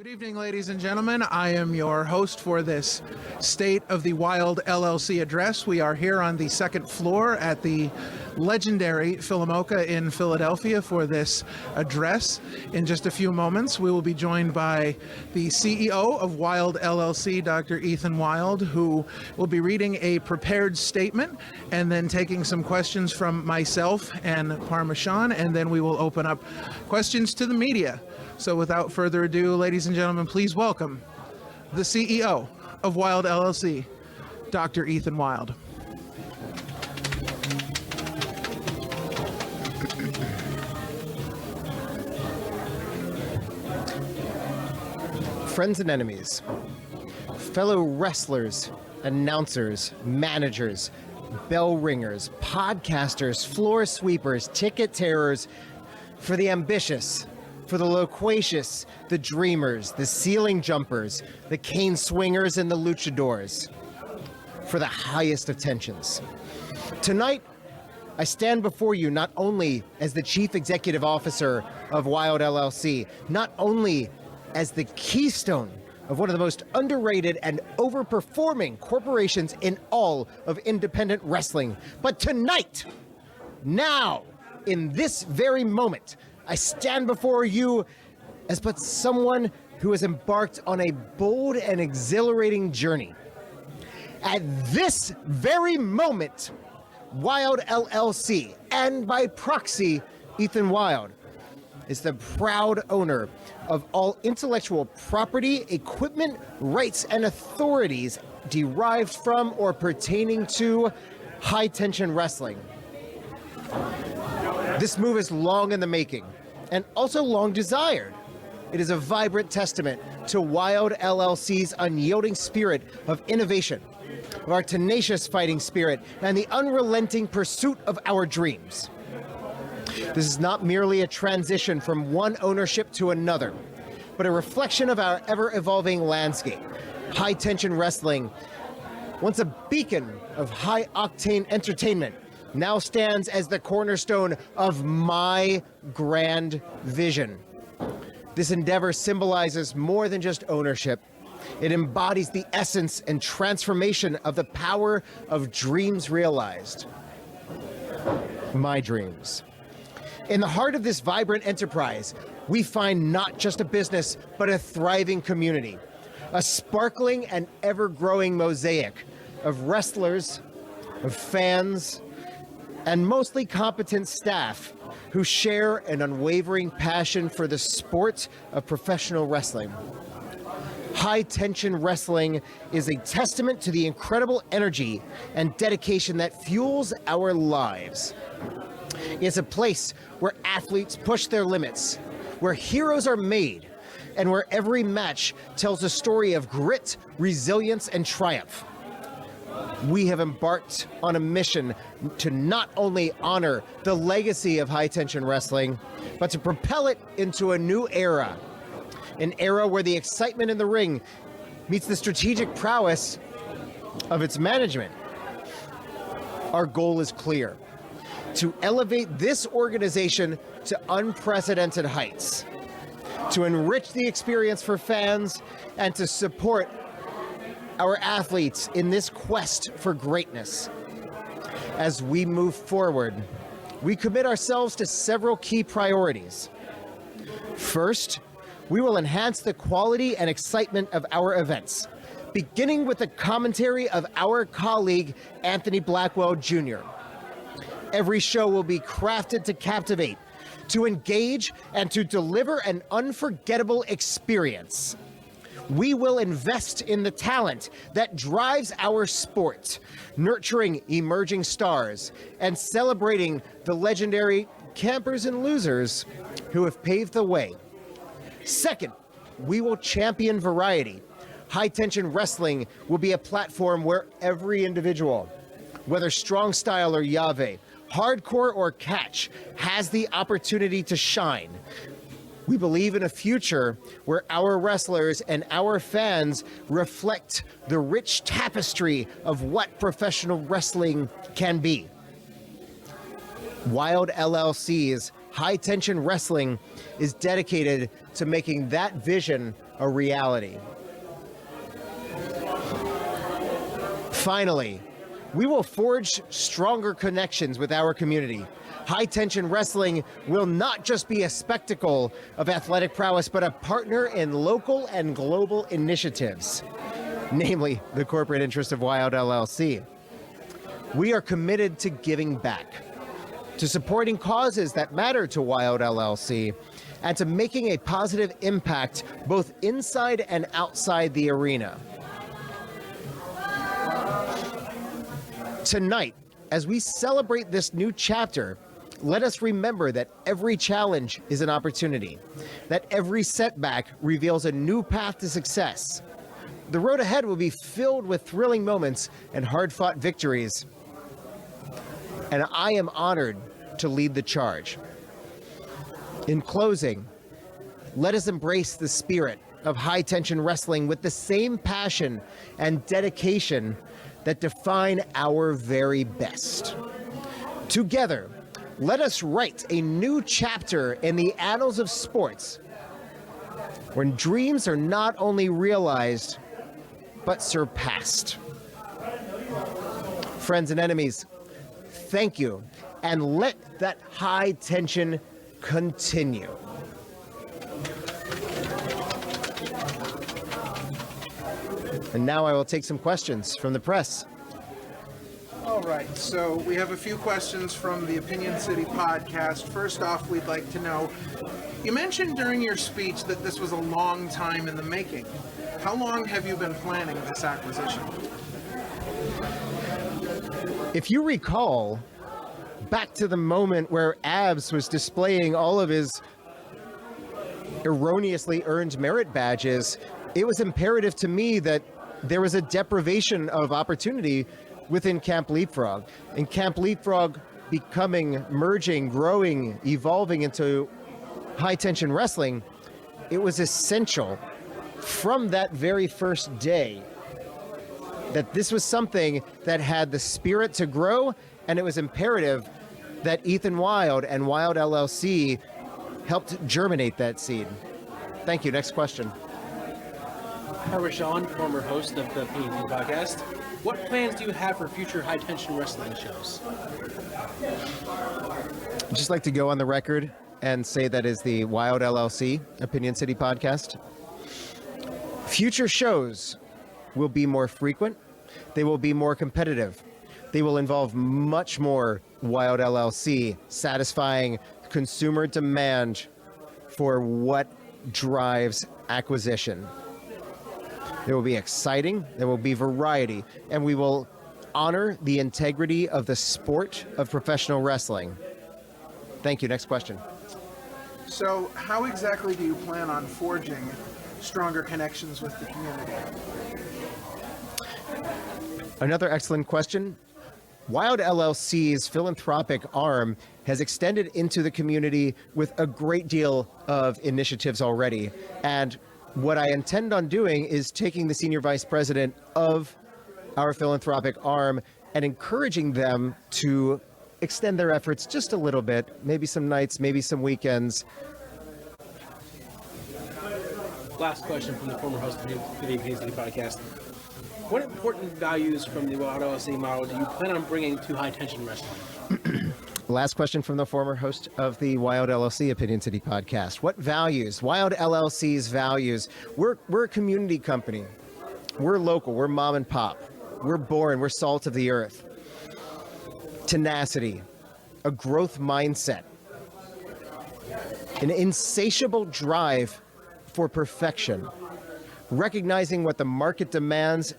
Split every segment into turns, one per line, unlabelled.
Good evening, ladies and gentlemen. I am your host for this State of the Wilde LLC address. We are here on the second floor at the legendary Philamoca in Philadelphia for this address. In just a few moments, we will be joined by the CEO of Wilde LLC, Dr. Ethan Wilde, who will be reading a prepared statement and then taking some questions from myself and Parmesan, and then we will open up questions to the media. So without further ado, ladies and gentlemen, please welcome the CEO of Wilde LLC, Dr. Ethan Wilde.
Friends and enemies, fellow wrestlers, announcers, managers, bell ringers, podcasters, floor sweepers, ticket terrors, for the ambitious, for the loquacious, the dreamers, the ceiling jumpers, the cane swingers, and the luchadors, for the highest of tensions. Tonight, I stand before you not only as the Chief Executive Officer of Wilde LLC, not only as the keystone of one of the most underrated and overperforming corporations in all of independent wrestling, but tonight, now, in this very moment, I stand before you as but someone who has embarked on a bold and exhilarating journey. At this very moment, Wilde LLC, and by proxy, Ethan Wilde, is the proud owner of all intellectual property, equipment, rights, and authorities derived from or pertaining to high-tension wrestling. This move is long in the making, and also long desired. It is a vibrant testament to Wilde LLC's unyielding spirit of innovation, of our tenacious fighting spirit, and the unrelenting pursuit of our dreams. This is not merely a transition from one ownership to another, but a reflection of our ever-evolving landscape. High-tension wrestling, once a beacon of high-octane entertainment, now stands as the cornerstone of my grand vision. This endeavor symbolizes more than just ownership. It embodies the essence and transformation of the power of dreams realized. My dreams. In the heart of this vibrant enterprise, we find not just a business, but a thriving community, a sparkling and ever-growing mosaic of wrestlers, of fans, and mostly competent staff who share an unwavering passion for the sport of professional wrestling. High-tension wrestling is a testament to the incredible energy and dedication that fuels our lives. It's a place where athletes push their limits, where heroes are made, and where every match tells a story of grit, resilience, and triumph. We have embarked on a mission to not only honor the legacy of high-tension wrestling, but to propel it into a new era, an era where the excitement in the ring meets the strategic prowess of its management. Our goal is clear: to elevate this organization to unprecedented heights, to enrich the experience for fans, and to support our athletes in this quest for greatness. As we move forward, we commit ourselves to several key priorities. First, we will enhance the quality and excitement of our events, beginning with the commentary of our colleague, Anthony Blackwell Jr. Every show will be crafted to captivate, to engage, and to deliver an unforgettable experience. We will invest in the talent that drives our sport, nurturing emerging stars and celebrating the legendary campers and losers who have paved the way. Second, we will champion variety. High-tension wrestling will be a platform where every individual, whether strong style or Yahweh, hardcore or catch, has the opportunity to shine. We believe in a future where our wrestlers and our fans reflect the rich tapestry of what professional wrestling can be. Wilde LLC's High Tension Wrestling is dedicated to making that vision a reality. Finally, we will forge stronger connections with our community. High Tension Wrestling will not just be a spectacle of athletic prowess, but a partner in local and global initiatives, namely the corporate interest of Wilde LLC. We are committed to giving back, to supporting causes that matter to Wilde LLC, and to making a positive impact both inside and outside the arena. Tonight, as we celebrate this new chapter, let us remember that every challenge is an opportunity, that every setback reveals a new path to success. The road ahead will be filled with thrilling moments and hard-fought victories, and I am honored to lead the charge. In closing, let us embrace the spirit of High Tension Wrestling with the same passion and dedication that define our very best. Together, let us write a new chapter in the annals of sports, when dreams are not only realized, but surpassed. Friends and enemies, thank you, and let that high tension continue. And now I will take some questions from the press.
All right, so we have a few questions from the Opinion City podcast. First off, we'd like to know, you mentioned during your speech that this was a long time in the making. How long have you been planning this acquisition?
If you recall, back to the moment where Abs was displaying all of his erroneously earned merit badges, it was imperative to me that there was a deprivation of opportunity within Camp Leapfrog. And Camp Leapfrog becoming, merging, growing, evolving into High Tension Wrestling, it was essential from that very first day that this was something that had the spirit to grow, and it was imperative that Ethan Wilde and Wilde LLC helped germinate that seed. Thank you. Next question.
Hi, Rashawn, former host of the Opinion City podcast. What plans do you have for future High Tension Wrestling shows?
I'd just like to go on the record and say that is the Wilde LLC Opinion City podcast. Future shows will be more frequent. They will be more competitive. They will involve much more Wilde LLC, satisfying consumer demand for what drives acquisition. There will be exciting, there will be variety, and we will honor the integrity of the sport of professional wrestling. Thank you. Next question.
So how exactly do you plan on forging stronger connections with the community?
Another excellent question. Wilde LLC's philanthropic arm has extended into the community with a great deal of initiatives already. And what I intend on doing is taking the senior vice president of our philanthropic arm and encouraging them to extend their efforts just a little bit, maybe some nights, maybe some weekends.
Last question from the former host of the Opinion City podcast. What important values from the Wilde LLC model do you plan on bringing to High Tension Wrestling?
Last question from the former host of the Wilde LLC Opinion City podcast. What values? Wilde LLC's values. We're a community company. We're local. We're mom and pop. We're born. We're salt of the earth. Tenacity, a growth mindset, an insatiable drive for perfection, recognizing what the market demands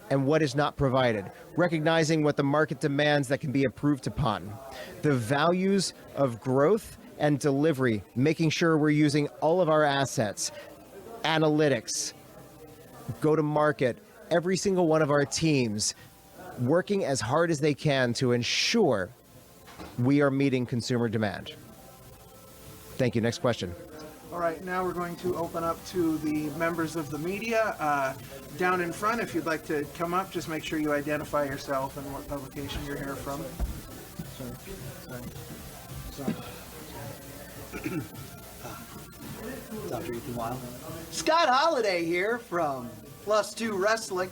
and what is not provided, recognizing what the market demands that can be improved upon, the values of growth and delivery, making sure we're using all of our assets, analytics, go to market, every single one of our teams working as hard as they can to ensure we are meeting consumer demand. Thank you. Next question.
All right, now we're going to open up to the members of the media. Down in front, if you'd like to come up, just make sure you identify yourself and what publication you're here from. Sorry.
Dr. Ethan Wilde. Scott Holliday here from Plus Two Wrestling.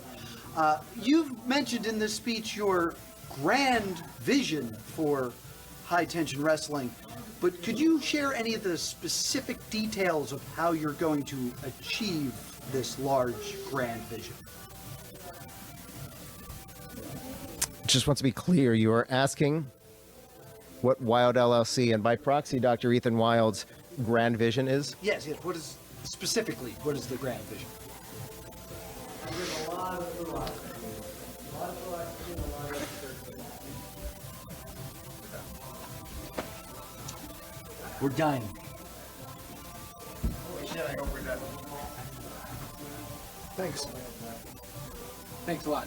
You've mentioned in this speech your grand vision for high tension wrestling, but could you share any of the specific details of how you're going to achieve this large grand vision?
Just want to be clear, you are asking what Wilde LLC and by proxy Dr. Ethan Wilde's grand vision is?
Yes. What is the grand vision? We're done.
Thanks.
Thanks a lot.